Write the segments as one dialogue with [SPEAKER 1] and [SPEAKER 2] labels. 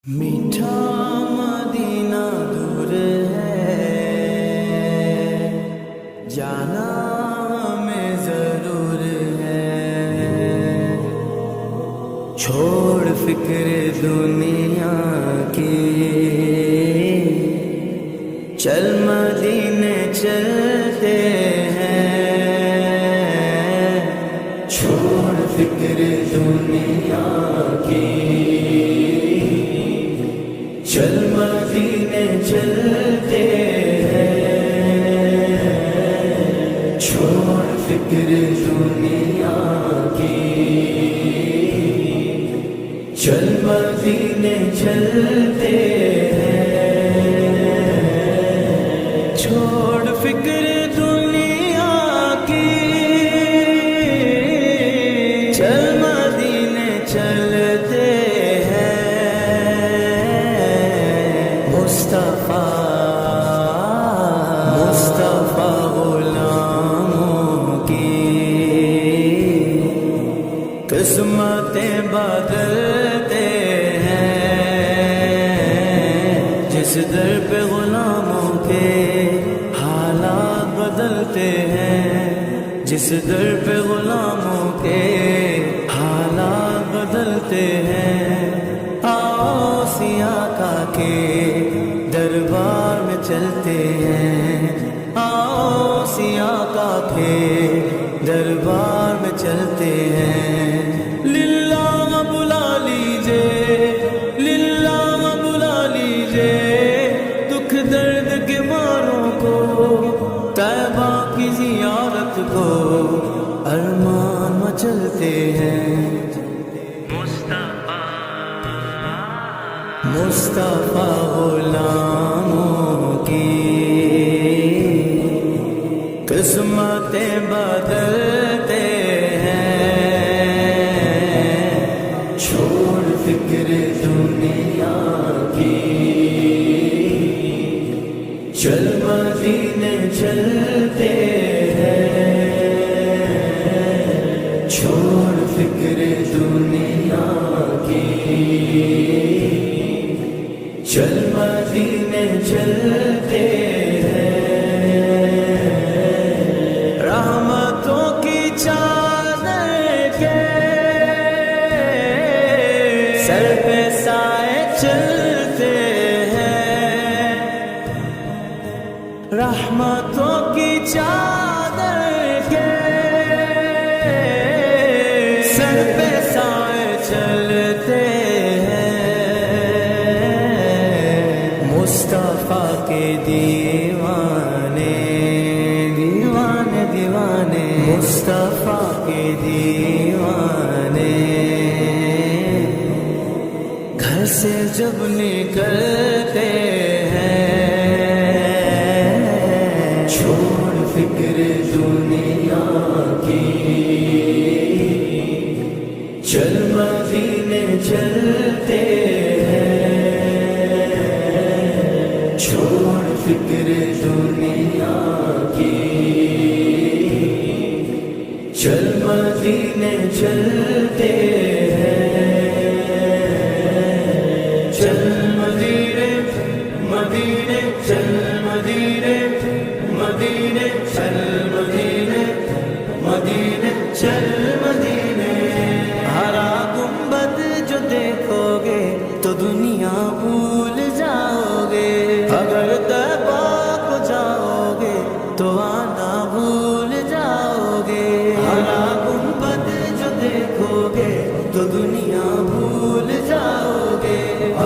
[SPEAKER 1] میٹھا مدینہ دور ہے، جانا ہمیں ضرور ہے، چھوڑ فکر دنیا کی، چل مدینے چلتے ہیں، چھوڑ فکر دنیا کی، چل مدینے چلتے ہیں، چھوڑ فکر دنیا کی، چل مدینے چلتے ہیں، چھوڑ فکر دنیا کی، چل مدینے چلتے مصطفیٰ غلاموں کی قسمتیں بدلتے ہیں، جس در پہ غلاموں کے حالات بدلتے ہیں، جس در پہ غلاموں کے حالات بدلتے ہیں، آؤ سیاقہ کے دربار میں چلتے ہیں، آؤ سیاقہ کے دربار میں چلتے ہیں، للہ بلا لیجئے، للہ بلا لیجئے، دکھ درد کے ماروں کو، طیبہ کی زیارت کو، ارمان مچلتے ہیں، مصطفیٰ غلاموں کی قسمتیں بدلتے ہیں، چھوڑ فکر دنیا کی، چل مدینے چلتے ہیں، چھوڑ فکر دنیا کی، چل مدینے چلتے ہیں، رحمتوں کی چادر کے سر پہ سائے چلتے ہیں، رحمتوں کی چادر کے سر پہ سائے چلتے ہیں، مصطفیٰ کے دیوانے دیوانے دیوانے، مصطفیٰ کے دیوانے گھر سے جب نکلتے ہیں، چھوڑ فکر دنیا کی، چل مدینے چلتے ہیں، چھوڑ فکر دنیا کی، چل مدینے چلتے ہیں، چل مدینے مدینے، چل مدینے مدینے، چل مدینے مدینے، چل مدینے، ہرا گنبد جو دیکھو گے تو دنیا بھول جاؤ گے، اگر طیبہ کو جاؤ گے تو آنا بھول جاؤ گے، ہرا گنبد جو دیکھو گے تو دنیا بھول جاؤ گے،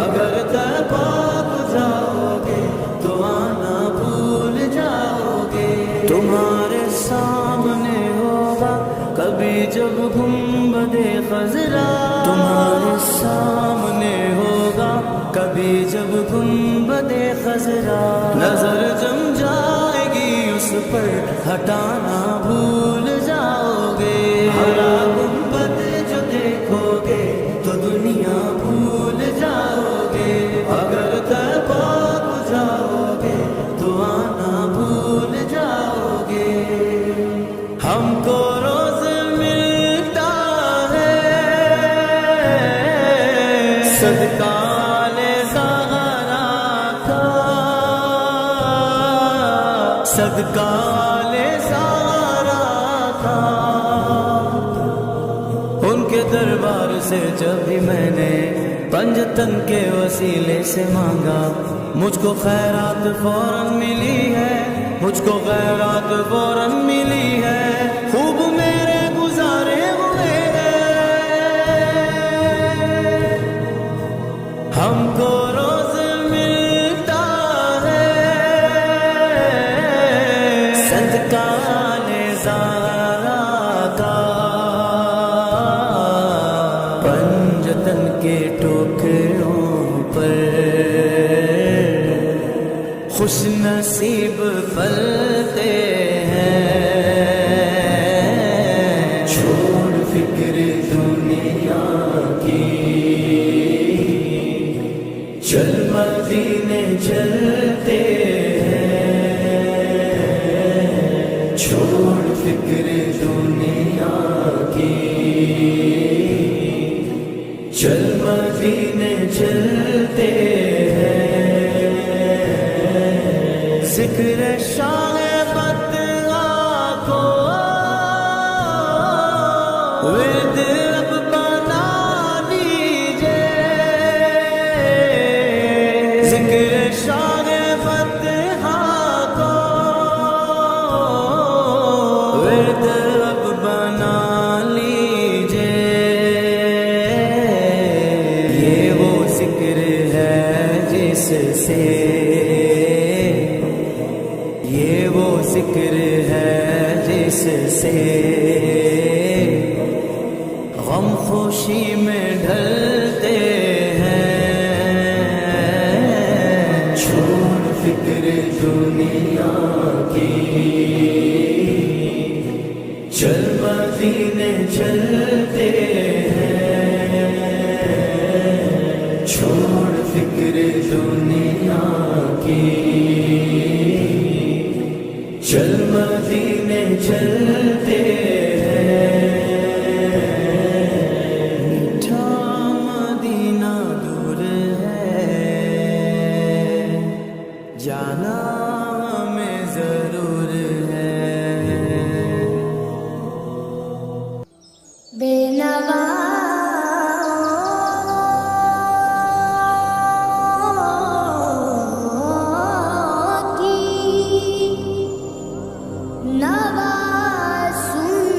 [SPEAKER 1] اگر طیبہ کو جاؤ گے تو آنا بھول جاؤ گے، تمہارے سامنے ہوگا کبھی جب گنبد خضرا، تمہارے سامنے ہوگا کبھی جب گنبد خضرا، نظر جم جائے گی اس پر ہٹانا بھول جاؤ گے، ہرا گنبد جو دیکھو گے تو دنیا بھول جاؤ گے، اگر طیبہ کو جاؤ گے تو آنا بھول جاؤ گے، ہم کو روز ملتا ہے صدقہ لے صدقہ والے سارا کا، ان کے دربار سے جب بھی میں نے پنجتن کے وسیلے سے مانگا، مجھ کو خیرات فوراً ملی ہے، مجھ کو خیرات فوراً ملی ہے، خوب میرے گزارے ہوئے ہم کو روز ملتا ہے صدقہ نظارہ کا، پنجتن کے ٹوکروں پر خوش نصیب پلتے ہیں، چھوڑ فکر دنیا کی، چل مدینے چلتے ہیں، چھوڑ فکر دنیا کی، چل مدینے چلتے ہیں، ذکر شاہ بدعا کو ورد اب بنا لیجئے، ذکر شاہ بدعا کو ورد اب بنا لیجئے، یہ وہ ذکر ہے جس سے، یہ وہ ذکر ہے جس سے غم خوشی میں ڈھلتے ہیں، چھوڑ فکر دنیا کی، چل مدینے چلتے ہیں، چھوڑ فکر دنیا کی، چل مدینے چلتے ہیں، میٹھا مدینہ دور ہے، جانا ہمیں ضرور ہے،
[SPEAKER 2] بے نوا نوا سن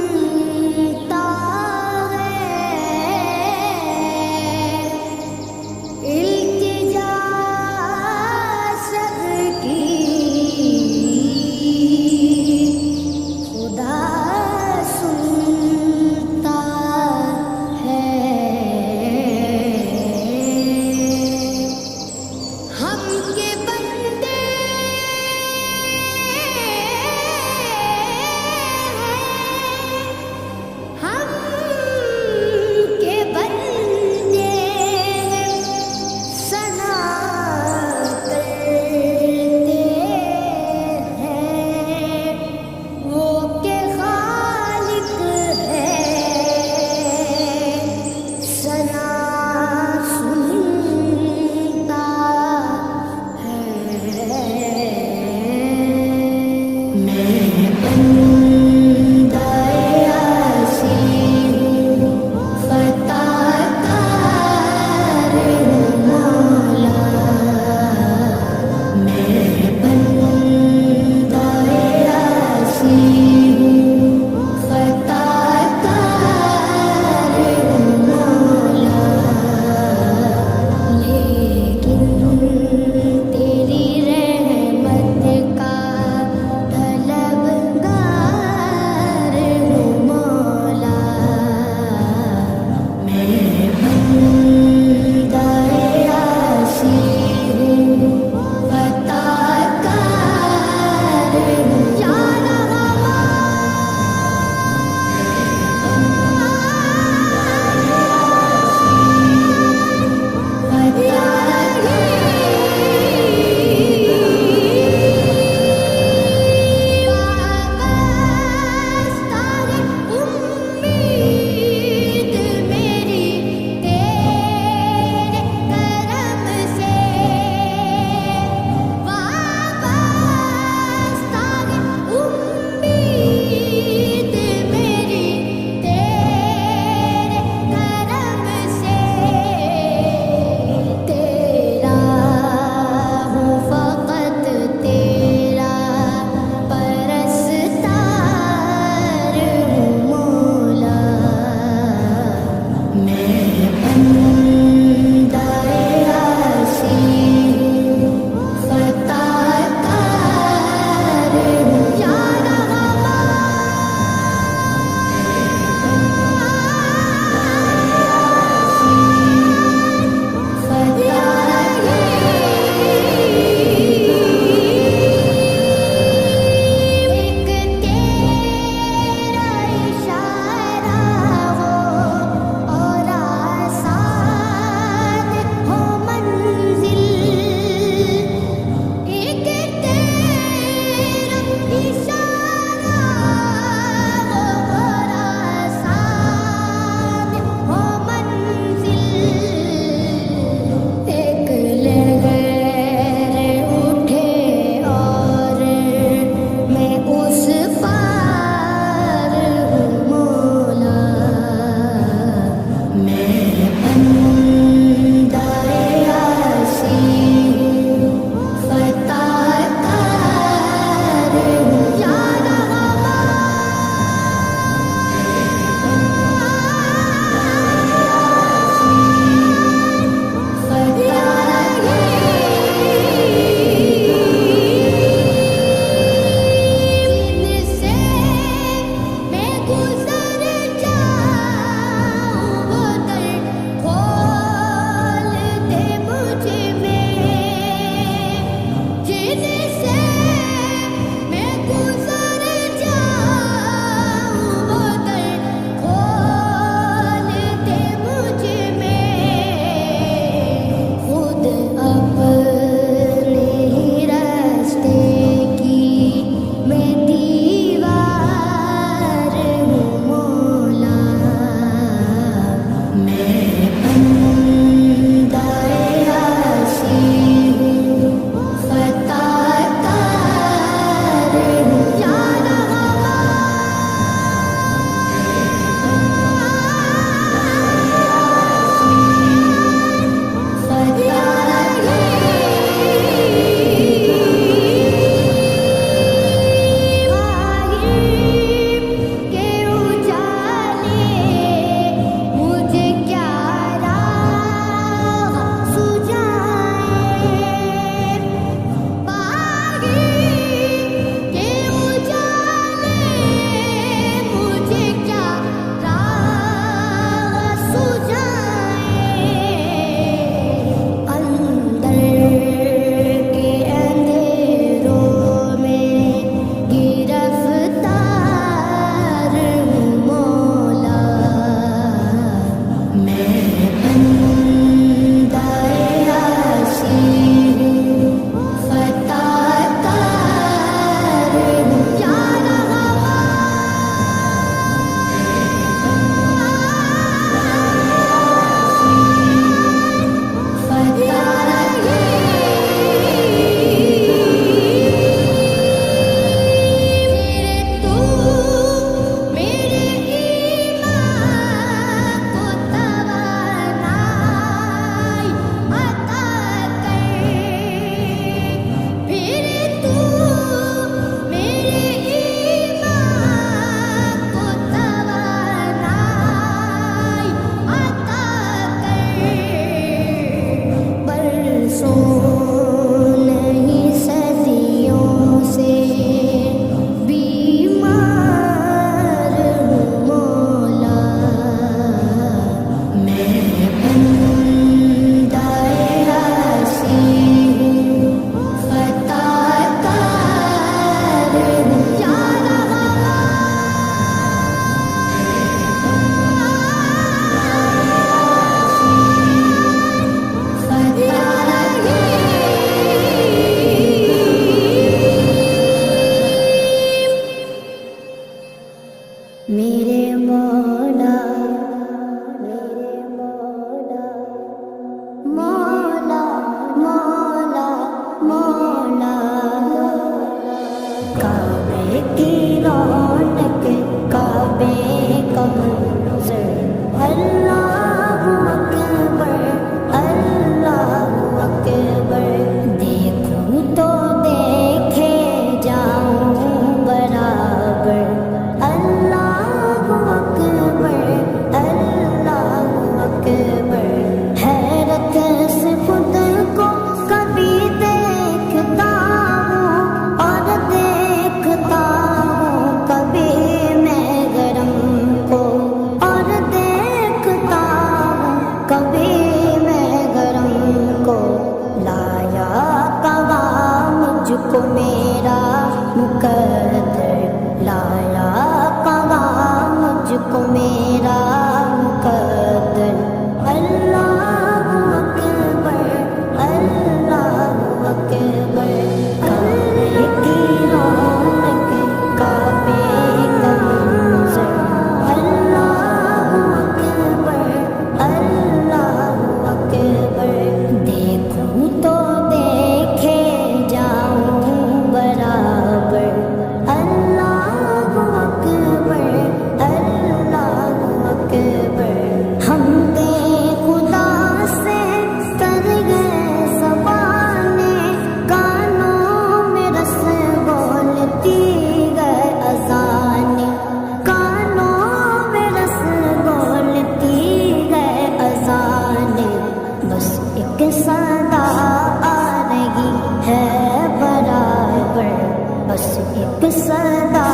[SPEAKER 2] صدا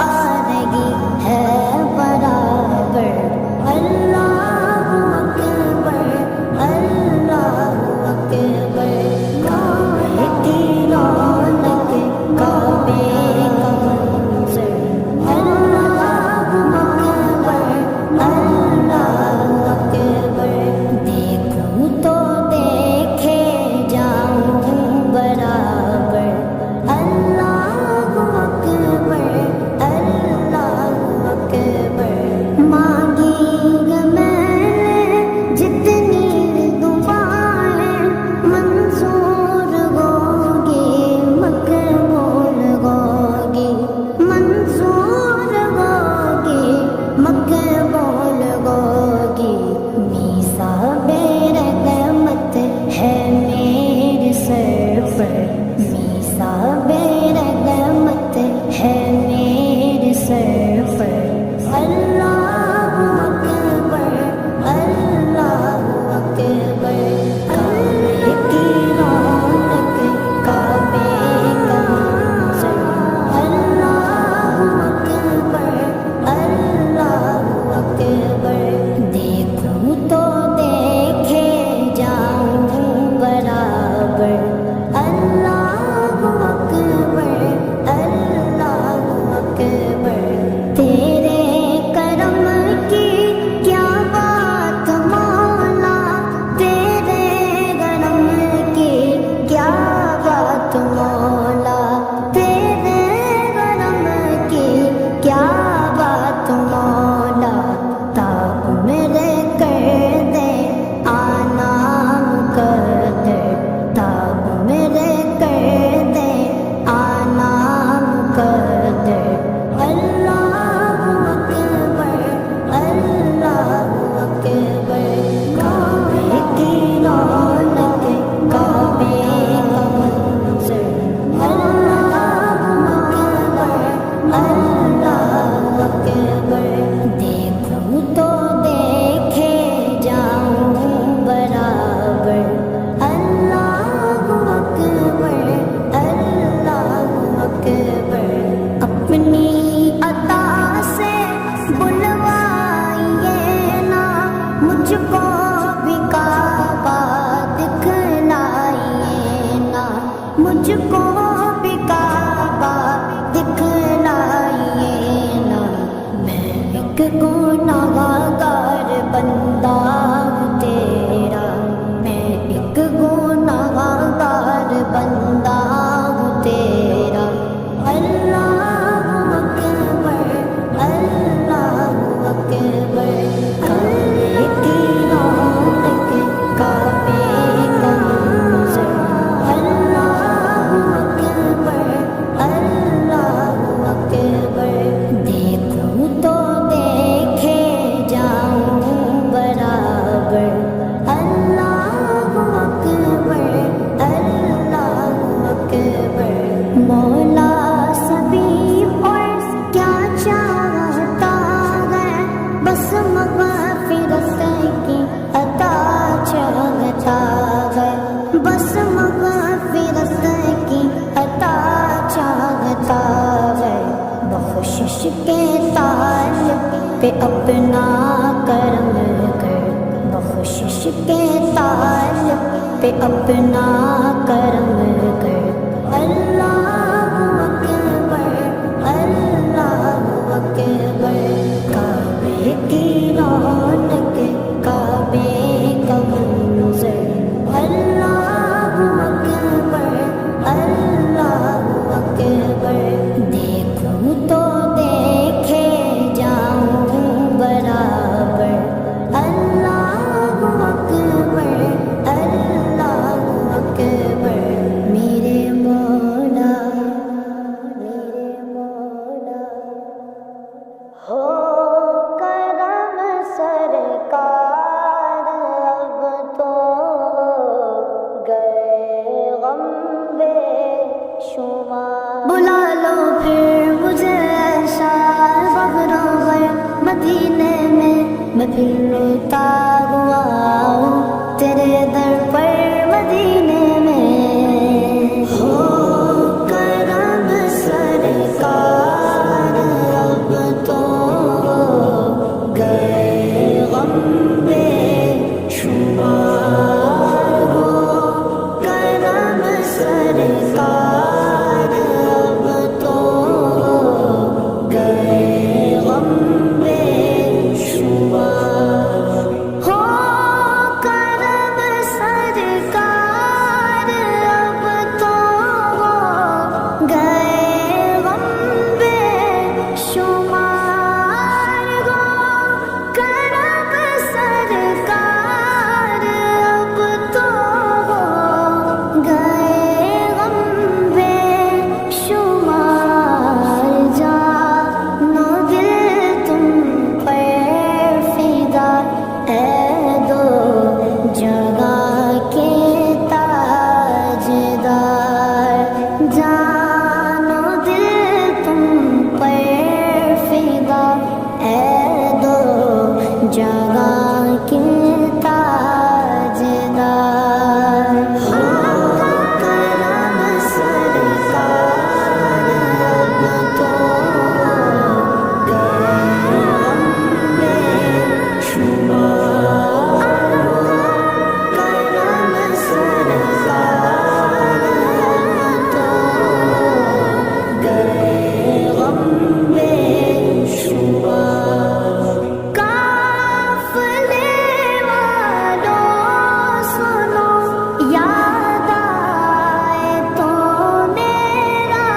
[SPEAKER 2] آ رہی ہے برابر اللہ اکبر اللہ اکبر کعبے کی رونق کعبے کا منظر اللہ اکبر اللہ اکبر دیکھوں تو دیکھے جاؤں برابر اللہ اکبر اللہ اکبر مانگی گا میں نے جتنی دعائیں منظور ہوگی مقبول ہوگی منظور ہوگی مقبول ہوگی میثاق رحمت ہے میرے سر پر میثاق رحمت ہے میرے سر پر اللہ اکبر اللہ اکبر کعبے کی رونق کعبے کا منظر اللہ اکبر اللہ اکبر دیکھوں تو دیکھے جاؤں برابر اللہ اکبر اللہ اکبر تیرے کرم کی کیا بات مولا تیرے کرم کی کیا بات مولا تیرے کرم کی کیا بات مولا تاب میرے کر دے آنا مقدر تاب میرے کر دے آنا مقدر اللہ اکبر اللہ اکبر کعبے کی رونق کعبے کا منظر اللہ اکبر اللہ اکبر دیکھوں تو دیکھے جاؤں برابر اللہ اکبر اللہ اکبر اپنی عطا سے بلوائیے نا مجھ کو بھی کعبہ دکھلائیے نا مجھ کو بھی کعبہ دکھلائیے نا میں ایک گناہگار بندہ ہوں تیرا میں ایک گناہگار بندہ ہوں تیرا اللہ اکبر اللہ اکبر کعبے کی رونق کعبے کا منظر اللہ اکبر اللہ اکبر دیکھوں تو دیکھے جاؤں برابر اللہ اکبر اللہ اکبر مولا سبھی اور کیا چاہتا ہے بس مغفرت کی عطا چاہتا ہے بس مغفرت کی عطا چاہتا ہے بخشش کے طالب پہ اپنا کرم کر بخشش کے طالب پہ اپنا کرم کر اللہ اکبر اللہ اکبر کعبے کی رونق کعبے کا منظر اللہ اکبر اللہ اکبر دیکھوں تو دیکھے جاؤں برابر اللہ اکبر اللہ اکبر میرے مولا ہو کرم سرکار اب تو گئے غم بے شمار بلا لو پھر مجھے ایسا بغیر مدینے میں میں پھر روتا ہوا ہوں تیرے در پر مدینے میں ہو کرم سرکار سرکار اب تو گئے غم بے شمار ہو کرم سرکار اب تو گئے غم بے شمار ہو کرم سرکار اب تو گئے غم بے شمار جانو دل تم پر فدا ہے دو جگہ کے تاجدار جانو دل تم پر فدا ہے دو جگہ کے تاجدار کرم سرکار اب تو گئے غم بے شمار کرم سرکار اب تو گئے غم بے شمار قافلے والوں سنو یاد آئے تو میرا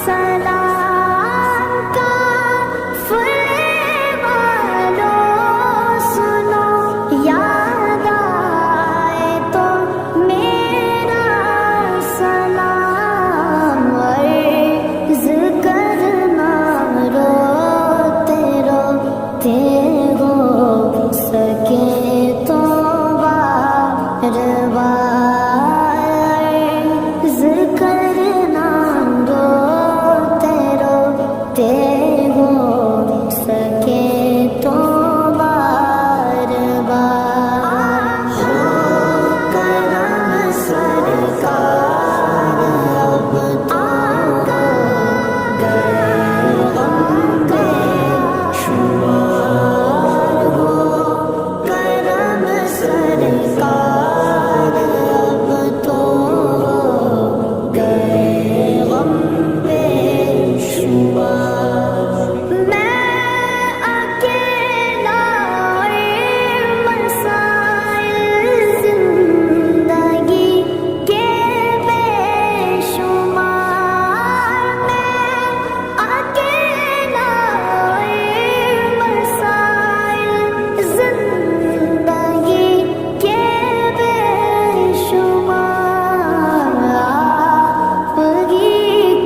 [SPEAKER 2] سلام قافلے والوں سنو یاد آئے تو میرا سلام عرض کرنا روتے روتے ہو سکے تو بار بار عرض کرنا روتے روتے ہو سکے تو بار بار کرم سرکار اب تو گئے غم بے شمار ہو کرم سرکار اب تو گئے غم بے شمار میں اکیلا مسائل زندگی کے بے شمار میں اکیلا مسائل زندگی کے بے شمار آپ ہی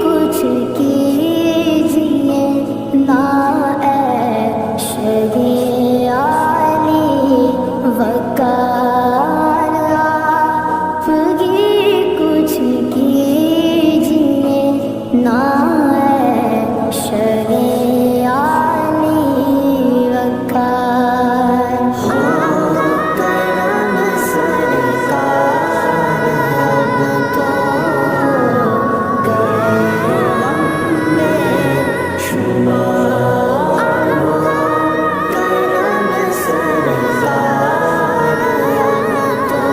[SPEAKER 2] کچھ کیجیے نا شہی علی وقار آپ ہی کچھ کیجیے نا شہی علی وقار کرم سرکار اب تو گئے غم بے شمار کرم سرکار اب تو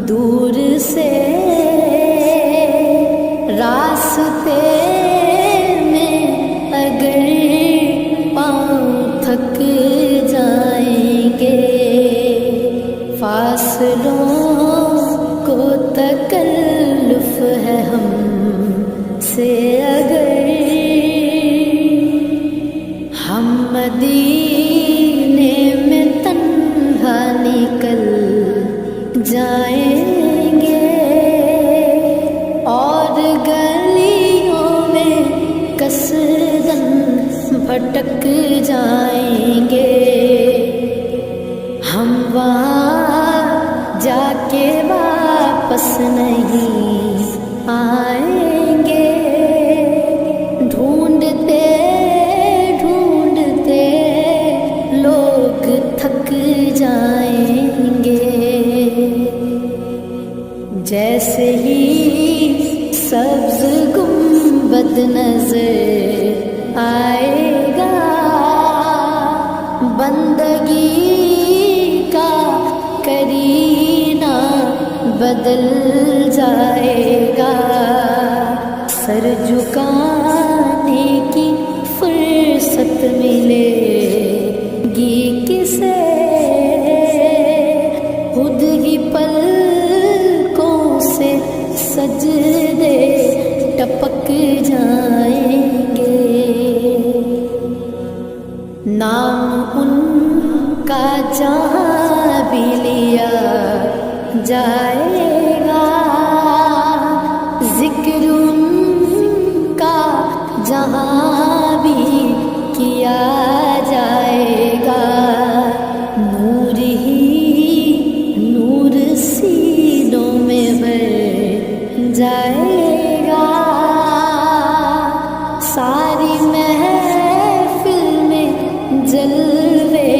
[SPEAKER 3] دور سے راستے میں اگر پاؤں تھک جائیں گے، فاصلوں کو تکلف ہے ہم سے اگر ہم مدینے میں تنہا نکل جائیں گے اور گلیوں میں کثرن بھٹک جائیں گے، ہم وہاں جا کے واپس نہیں آئیں گے، ڈھونڈتے ڈھونڈتے لوگ تھک جائیں گے، جیسے ہی سبز گنبد نظر آئے گا، بندگی کا کرینہ بدل جائے گا، سر جھکانے کی فرصت ملے گی کسے، خود ہی پلکوں سے سجدے ٹپک جائیں گے، نام ان کا جہاں بھی لیا جائے گا، ذکر ان کا جہاں بھی کیا جائے گا، نور ہی نور سینوں میں بھر جائے گا، ساری محفل میں جلوے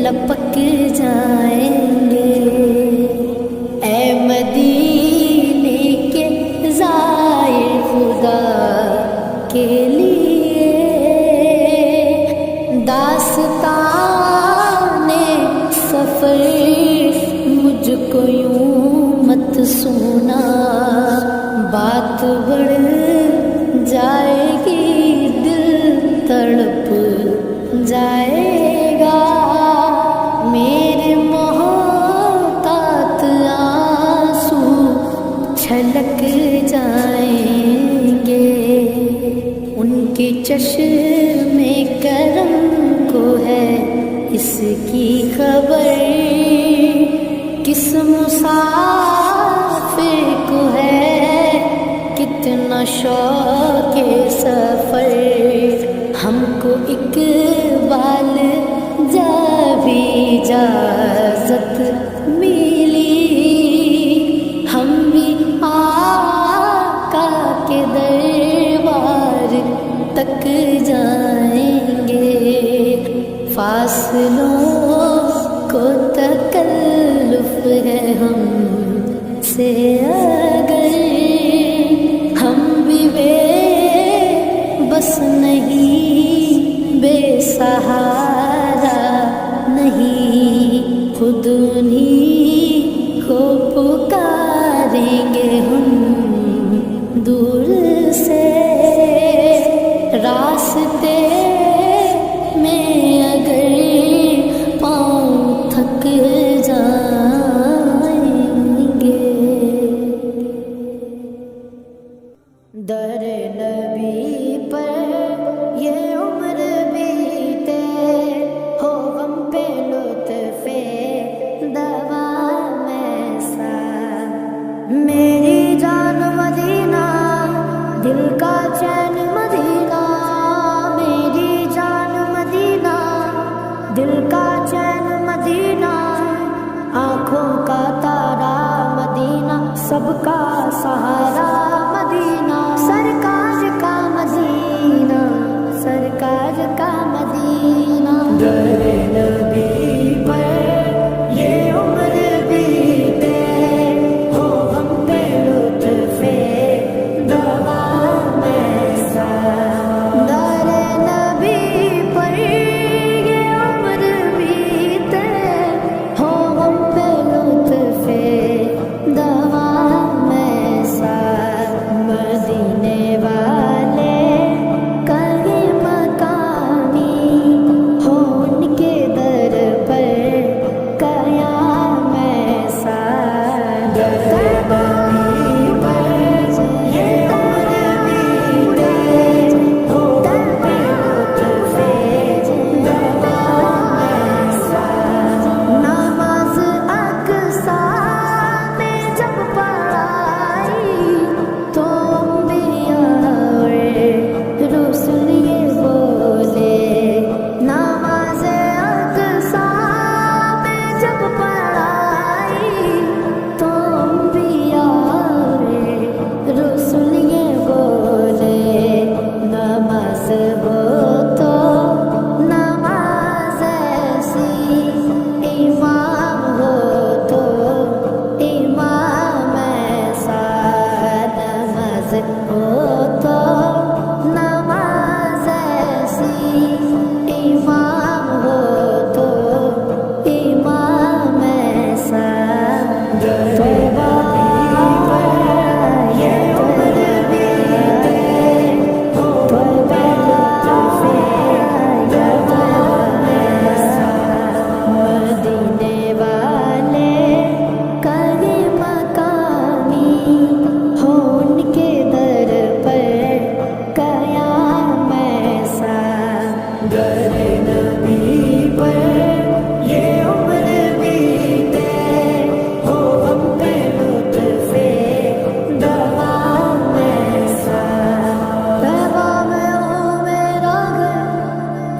[SPEAKER 3] لپک جائیں گے، اے مدینے کے زائر خدا کے لیے داستان سفر مجھ کو یوں مت سونا، بات بڑھ جائے گی دل تڑپ جائے گا، میرے محتاط آنسو چھلک جائیں گے، ان کے چشم کرم کو ہے اس کی خبر، کس مسافر کو ہے کتنا شوق سفر، ہم کو اقبال جا بھی اجازت ملی، ہم بھی آقا کے دربار تک جائیں گے، فاصلوں کو تکلف ہے ہم سے اگر ہم بھی بے بس نہیں، بے سہارا نہیں، خود انہیں کو پکاریں گے ہم دور سے، راستے میں اگر پاؤں تھک جائیں گے، در نبی پر یہ عمر بیتے، ہو غم پہ لطف دوام ایسا، میری جان مدینہ دل کا چین مدینہ، میری جان مدینہ دل کا چین مدینہ، آنکھوں کا تارا مدینہ، سب کا سہارا مدینہ، سرکار کا مدینہ، سرکار کا مدینہ، در نبی پر یہ عمر بیتے، ہو ہم پہ لطف دوام ایسا، در نبی پر یہ عمر بیتے، ہو ہم پہ لطف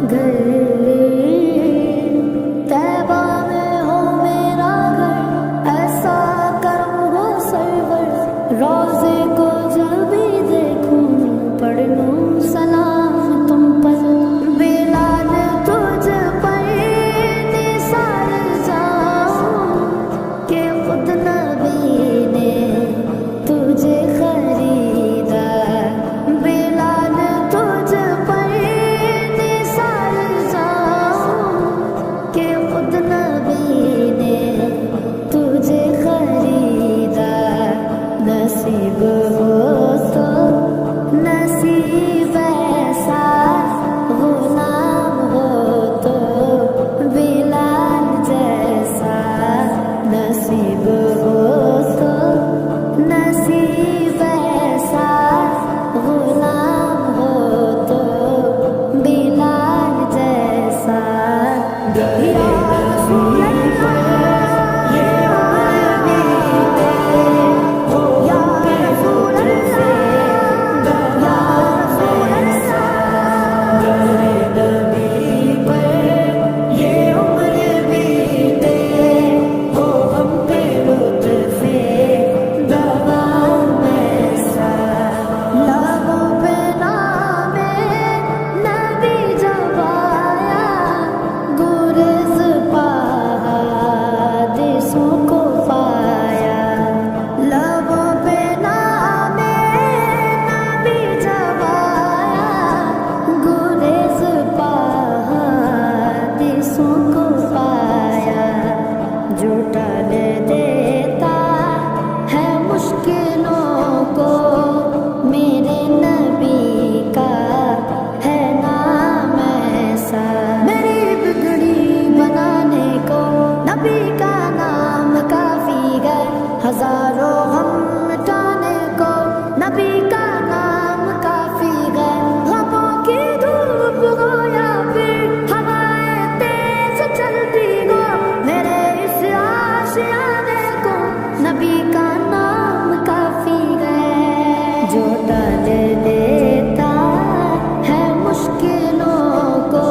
[SPEAKER 3] گھر طیبہ میں ہو میرا گھر ایسا کرم ہو سرور روزے کو جب بھی دیکھوں پڑھ لوں سلام تم پر بلال تجھ پر نثار جاؤں کہ خود نبی نے تجھے خریدا بلال تجھ پر نثار جاؤں کہ خود نبی نے تجھے خریدا نصیب ہو تو نصیب ایسا غلام ہو تو بلال جیسا نصیب ہو تو نصیب ایسا غلام ہو تو بلال جیسا یا رسول اللہ ہزاروں غم مٹانے کو نبی کا نام کافی ہے غموں کی دھوپ ہو یا پھر ہوائیں تیز چلتی ہو میرے اس آشیانے کو نبی کا نام کافی ہے جو ٹال دیتا ہے مشکلوں کو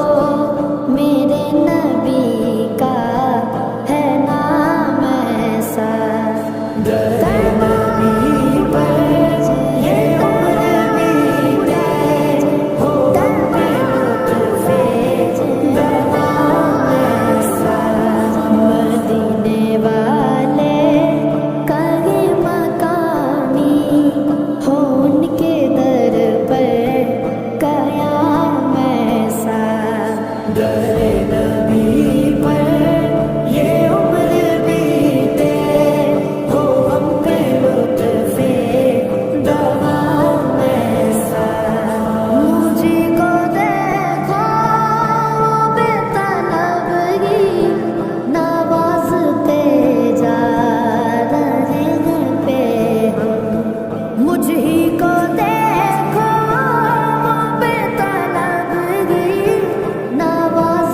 [SPEAKER 3] میرے نبی کا ہے نام ایسا نواز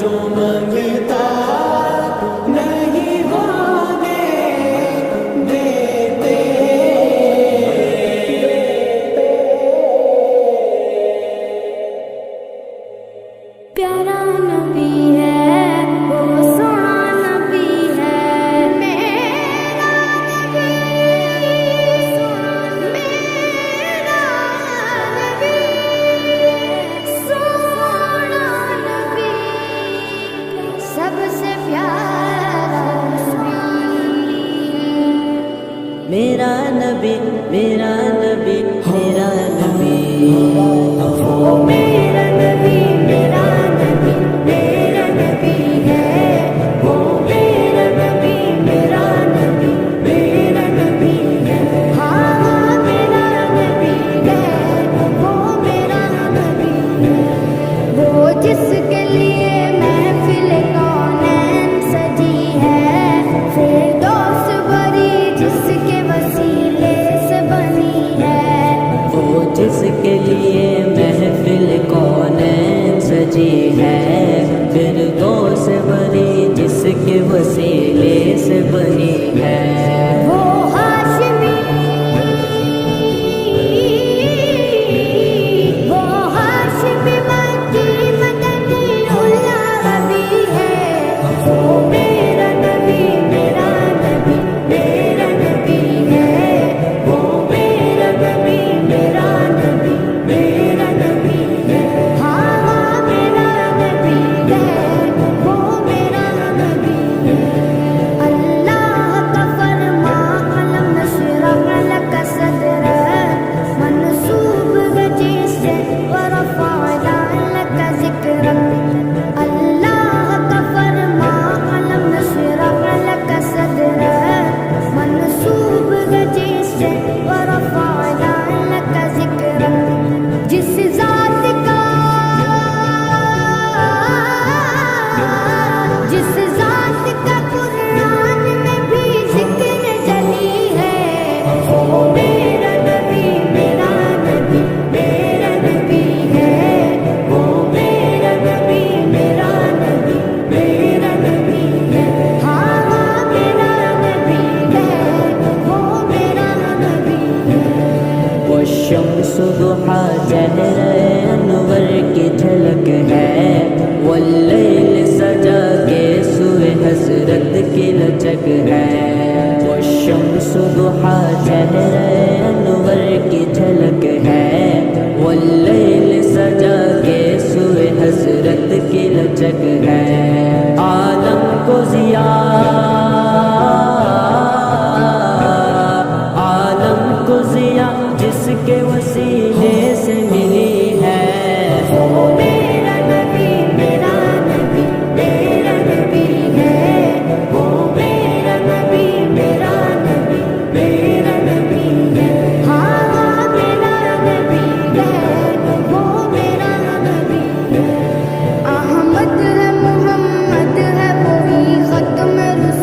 [SPEAKER 1] جو مانگتا نہیں ہونے دیتے.
[SPEAKER 3] پیارا نبی ہے وہ سونا نبی ہے میرا نبی سونا نبی سب سے پیارا نبی.
[SPEAKER 1] میرا نبی میرا نبی میرا نبی
[SPEAKER 3] وہ میرا نبی میرا نبی میرا نبی ہے وہ میرا نبی میرا نبی میرا نبی ہے. ہاں میرا نبی ہے وہ میرا نبی ہے. وہ جس کے لیے محفل کونین سجی ہے فردوس بری جس کے وسیلے سے بنی ہے.
[SPEAKER 1] وہ جس کے لیے محفل کونین سجی ہے فردوس بری جس کے وسیلے سے بنی ہے.
[SPEAKER 3] وہ ہاشمی مکی مدنی العربی ہے. وہ میرا نبی میرا نبی میرا نبی ہے. وہ میرا نبی میرا نبی میرا نبی ہے. ہاں میرا نبی ہے وہ میرا نبی ہے. اللہ کا فرما قلم نشرح لک صدرک منصوب گجی سے ورفعنا لک ذکرک. اللہ کا فرما قلم نشرح لک صدرک منصوب گجی سے ورفعنا لک ذکرک. جس ذات کا جس ذات کا قرآن میں بھی ذکر جلی ہے وہ میرا نبی میرا نبی میرا نبی ہے. وہ میرا نبی میرا نبی میرا نبی ہے. ہاں میرا نبی ہے وہ میرا نبی ہے.
[SPEAKER 1] والشمس ضحا چہرہ انور کی جھلک ہے واللیل سجا کے سوئے حسرت کی لچک ہے. والشمس ضحا چہرہ انور کی جھلک ہے واللیل سجا کے سوئے حسرت کی لچک ہے. عالم کو ضیا عالم کو ضیا جس کے وسیلے سے ملی ہے.
[SPEAKER 3] وہ میرا نبی میرا نبی میرا نبی ہے. وہ میرا نبی میرا نبی میرا نبی ہے. ہاں میرا نبی ہے وہ میرا نبی ہے. احمد ہے محمد ہے وہی ختم رسول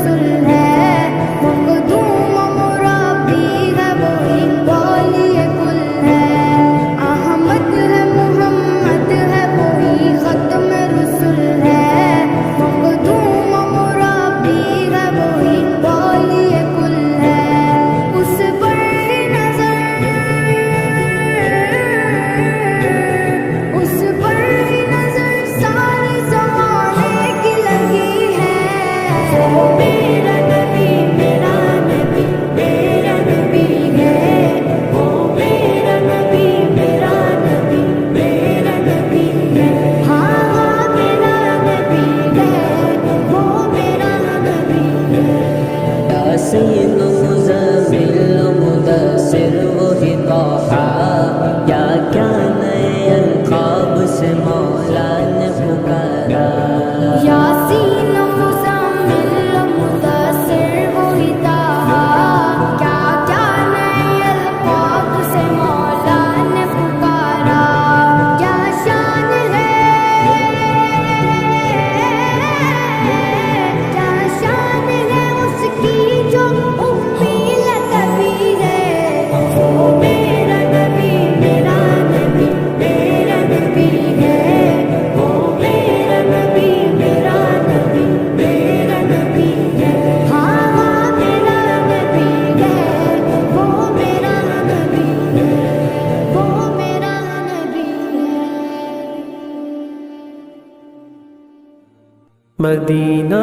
[SPEAKER 4] مدینہ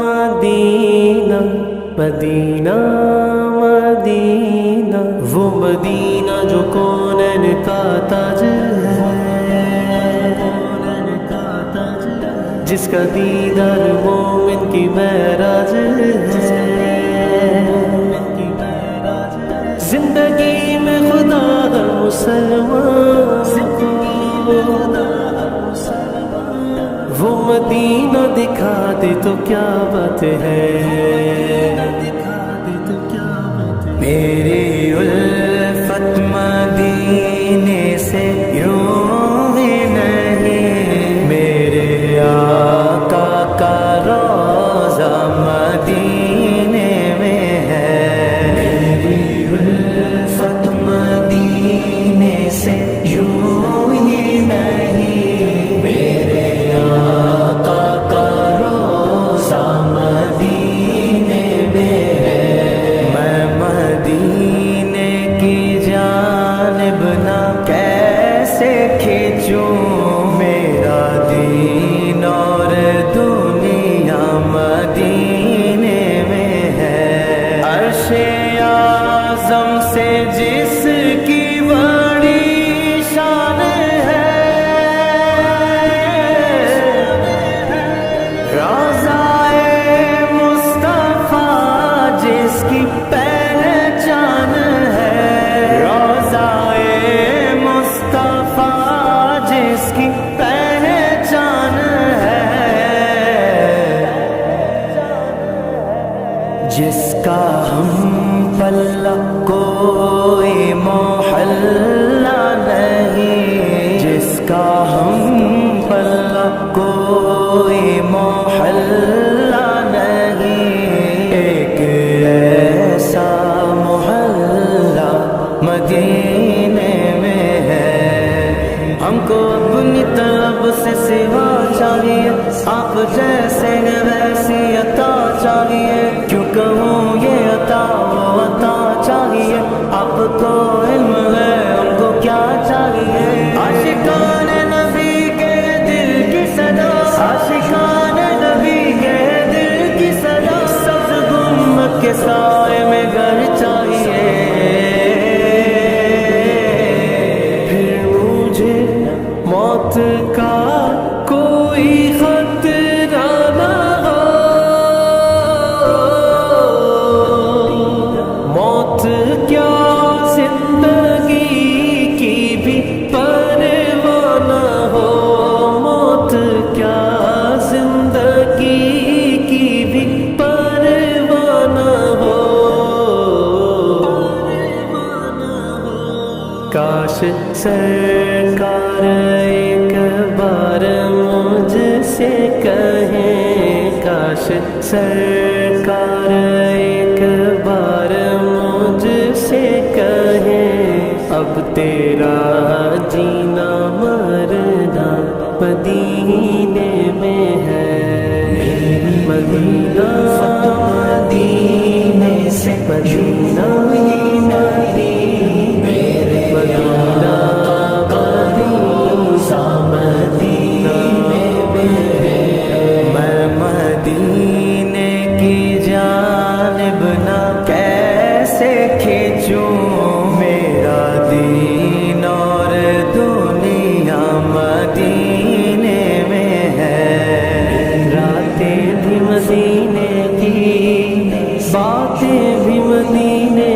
[SPEAKER 4] مدینہ مدینہ مدینہ، وہ مدینہ جو کونین کا تاج ہے، جس کا دیدار مومن کی معراج ہے۔ زندگی میں خدا ہر مسلمان وہ مدینہ دکھا دے تو کیا بات ہے،
[SPEAKER 1] میری الفت مدینے سے یوں ہی نہیں، میرے آقا کا روضہ مدینے میں ہے، میری الفت مدینے سے یوں ہی نہیں، میرے آقا کا روضہ مدینے میں ہے، میں مدینے کی جانب نہ کیسے کھینچوں، میرا دین اور دنیا مدینے میں ہے، عرش اعظم سے جس کی بڑی شان ہے، روضہ مصطفیٰ جس کی پہچان ہے، روضہ مصطفیٰ جس کی پہچان ہے، جس کا ہم پلہ کوئی محلہ نہیں، جس کا ہم پلہ کوئی محلہ نہیں، ایک ایسا محلہ مدینے میں ہے، ہم کو اپنی طلب سے سوا چاہیے، آپ جیسے ویسی عطا چاہیے، کیوں کہوں یہ عطا وہ عطا چاہیے، آپ کو علم ہے ہم کو کیا چاہیے، عاشقان نبی کے دل کی صدا، عاشقان نبی کے دل کی صدا، سبز گنبد کے سائے میں گھر چاہیے، پھر مجھے موت کا کوئی خطرہ نہ ہو، موت کیا زندگی کی بھی پرواہ نہ ہو، موت کیا زندگی کی بھی پرواہ نہ ہو، کاش سرکار ایک بار مجھ سے کہیں، کاش سرکار ایک بار مجھ سے کہیں، اب تیرا جینا مرنا مدینے میں ہے، مدینہ مدینے سے مدینہ میں مدینے کی جانب نہ کیسے کھینچوں، میرا دین اور دنیا مدینے میں ہے، راتیں بھی مدینے کی، باتیں بھی مدینے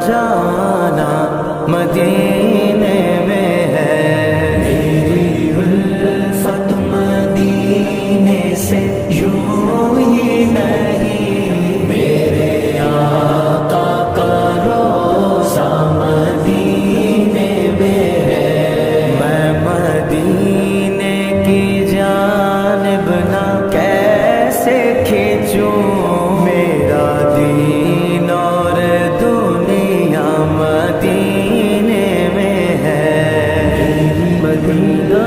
[SPEAKER 1] جانا مدینے میں ہے میری الفت مدینے سے یوں ہی نہیں میرے آقا کا روضہ مدینے میں ہے میں مدینے کی جانب نہ کیسے کھینچوں میرا دین اور دنیا مدینے میں ہے مدینہ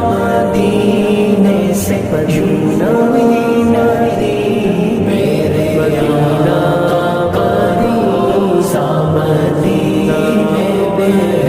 [SPEAKER 1] مدینے سے یوں ہی نہیں میرے مدینہ کا روضہ مدینے میں